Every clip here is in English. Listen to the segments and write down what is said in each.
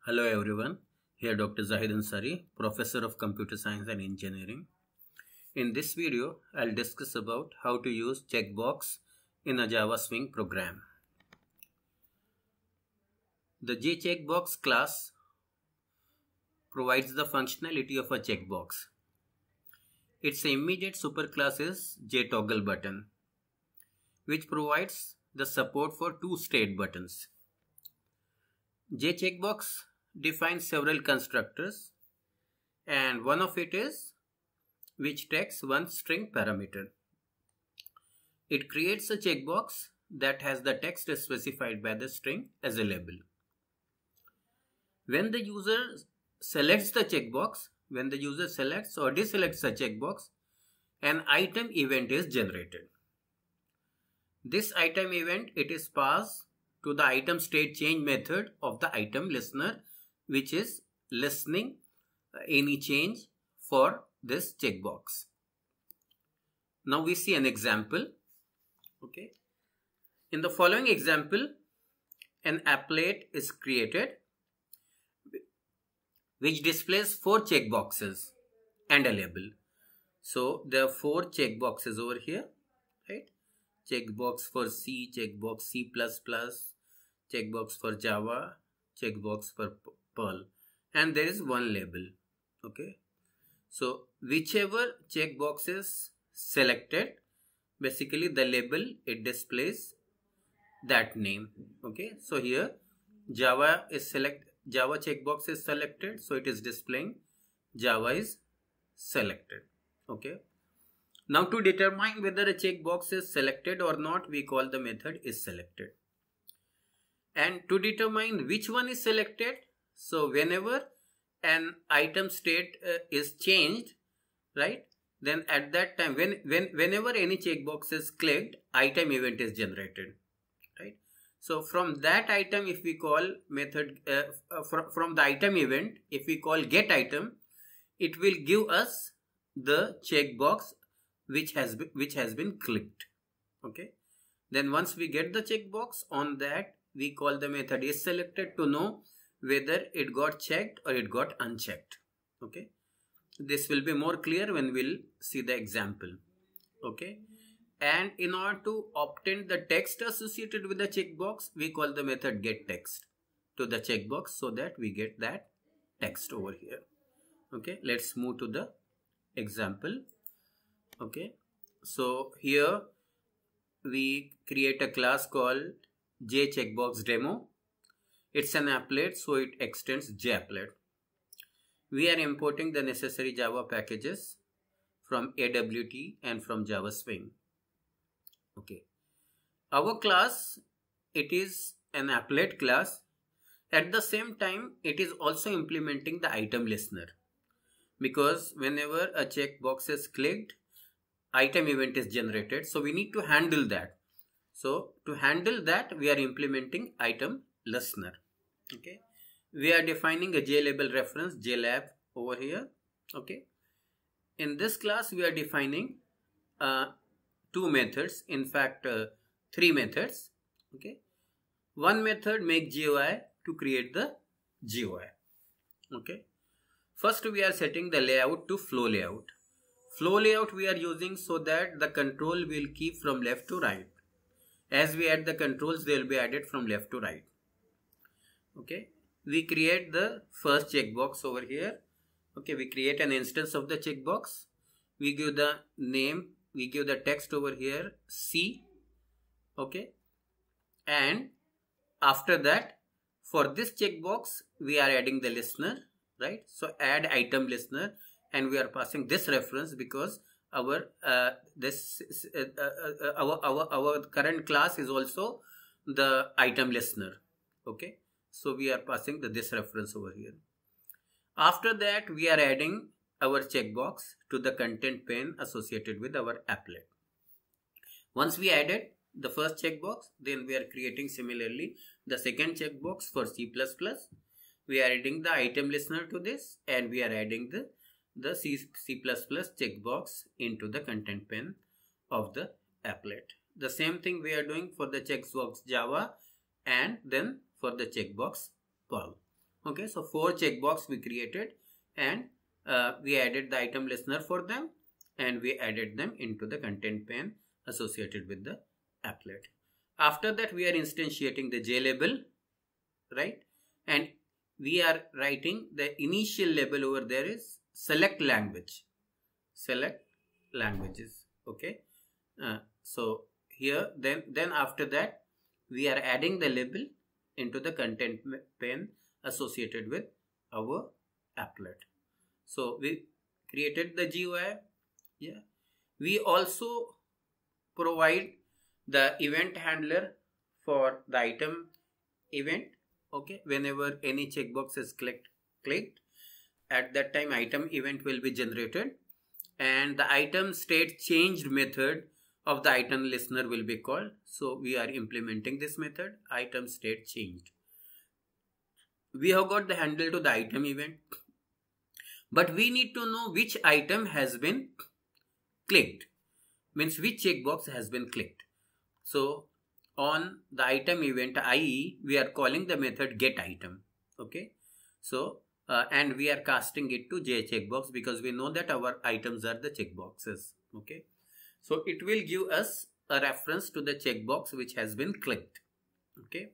Hello everyone, here Dr. Zahid Ansari, Professor of Computer Science and Engineering. In this video, I'll discuss about how to use checkbox in a Java Swing program. The JCheckbox class provides the functionality of a checkbox. Its immediate superclass is JToggleButton, which provides the support for two state buttons. JCheckbox defines several constructors, and one of it is which takes one string parameter. It creates a checkbox that has the text specified by the string as a label. When the user selects the checkbox, when the user selects or deselects a checkbox, an item event is generated. This item event, it is passed to the item state change method of the item listener, which is listening any change for this checkbox. Now we see an example. Okay. In the following example, an applet is created which displays 4 checkboxes and a label. So there are 4 checkboxes over here, right? Checkbox for C, checkbox C++, checkbox for Java, checkbox for Perl, and there is one label. Okay. So whichever checkbox is selected, basically the label, it displays that name. Okay. So here Java checkbox is selected, so it is displaying Java is selected. Okay. Now to determine whether a checkbox is selected or not, we call the method isSelected. And to determine which one is selected, so whenever an item state is changed, right, then at that time whenever any checkbox is clicked, item event is generated, right? So from that item, if we call method from the item event, if we call getItem, it will give us the checkbox which has been clicked. Okay. Then once we get the checkbox, on that we call the method isSelected to know whether it got checked or it got unchecked. Okay. This will be more clear when we'll see the example. Okay. And in order to obtain the text associated with the checkbox, we call the method getText to the checkbox so that we get that text over here. Okay. Let's move to the example. Okay. So here we create a class called JCheckboxDemo. It's an applet, so it extends JApplet. We are importing the necessary Java packages from AWT and from Java Swing. Okay. Our class, it is an applet class. At the same time, it is also implementing the item listener, because whenever a checkbox is clicked, item event is generated. So we need to handle that. So to handle that, we are implementing item listener. Okay. We are defining a JLabel reference, JLab over here. Okay. In this class, we are defining 2 methods. In fact, 3 methods. Okay. One method make GUI to create the GUI. Okay. First, we are setting the layout to flow layout. Flow layout we are using so that the control will keep from left to right. As we add the controls, they will be added from left to right. Okay. We create the first checkbox over here. Okay. We create an instance of the checkbox. We give the name. We give the text over here C. Okay. And after that, for this checkbox, we are adding the listener. Right. So add item listener. And we are passing this reference because our current class is also the item listener. Okay. So we are passing this reference over here. After that, we are adding our checkbox to the content pane associated with our applet. Once we added the first checkbox, then we are creating similarly the second checkbox for C++. We are adding the item listener to this, and we are adding the C++ checkbox into the content pane of the applet. The same thing we are doing for the checkbox Java and then for the checkbox Perl. Okay, so 4 checkbox we created, and we added the item listener for them, and we added them into the content pane associated with the applet. After that, we are instantiating the JLabel, right? And we are writing the initial label over there is select language, select languages. Okay, so here then after that we are adding the label into the content pane associated with our applet. So we created the GUI. Yeah, we also provide the event handler for the item event. Okay, whenever any checkbox is clicked, at that time item event will be generated, and the item state changed method of the item listener will be called. So we are implementing this method, item state changed. We have got the handle to the item event, but we need to know which item has been clicked, means which checkbox has been clicked. So on the item event IE, we are calling the method get item. Okay, so and we are casting it to J checkbox because we know that our items are the checkboxes. Okay, so it will give us a reference to the checkbox which has been clicked. Okay,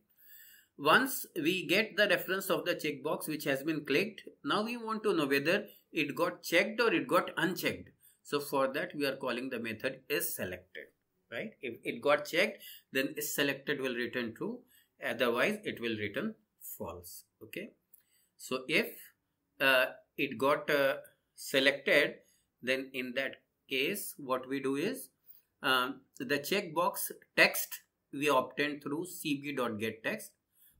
once we get the reference of the checkbox which has been clicked, now we want to know whether it got checked or it got unchecked. So for that we are calling the method is selected. Right? If it got checked, then is selected will return true, otherwise it will return false. Okay, so if it got selected, then in that case what we do is the checkbox text we obtained through cb.getText.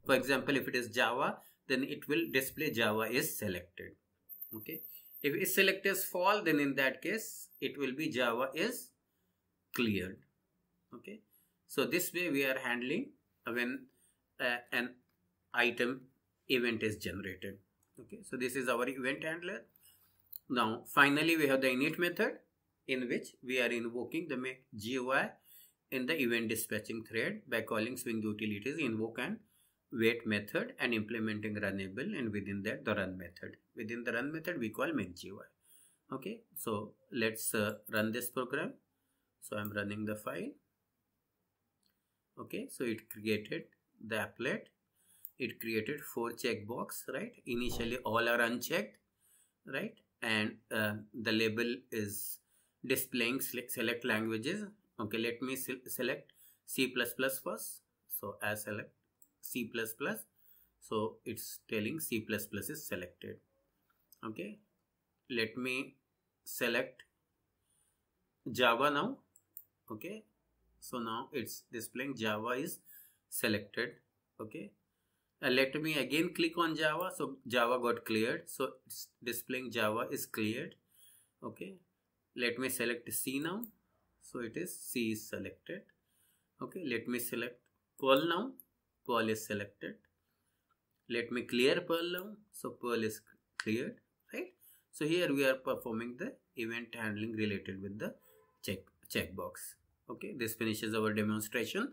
For example, if it is Java, then it will display Java is selected. Okay, if is selected is false, then in that case it will be Java is cleared. Okay, so this way we are handling when an item event is generated. Okay, so this is our event handler. Now finally we have the init method, in which we are invoking the make GUI in the event dispatching thread by calling swing utilities invoke and wait method and implementing runnable, and within that the run method. Within the run method we call make GUI. Okay, so let's run this program. So I'm running the file. Okay, so it created the applet. It created 4 checkbox, right? Initially all are unchecked, right? And the label is displaying select languages. Okay, let me select C++ first. So I select C++. So it's telling C++ is selected. Okay, let me select Java now. Okay, so now it's displaying Java is selected. Okay, let me again click on Java. So Java got cleared. So it's displaying Java is cleared. Okay, let me select C now. So it is C is selected. Okay, let me select Perl now. Perl is selected. Let me clear Perl now. So Perl is cleared, right? So here we are performing the event handling related with the checkbox. Okay, this finishes our demonstration.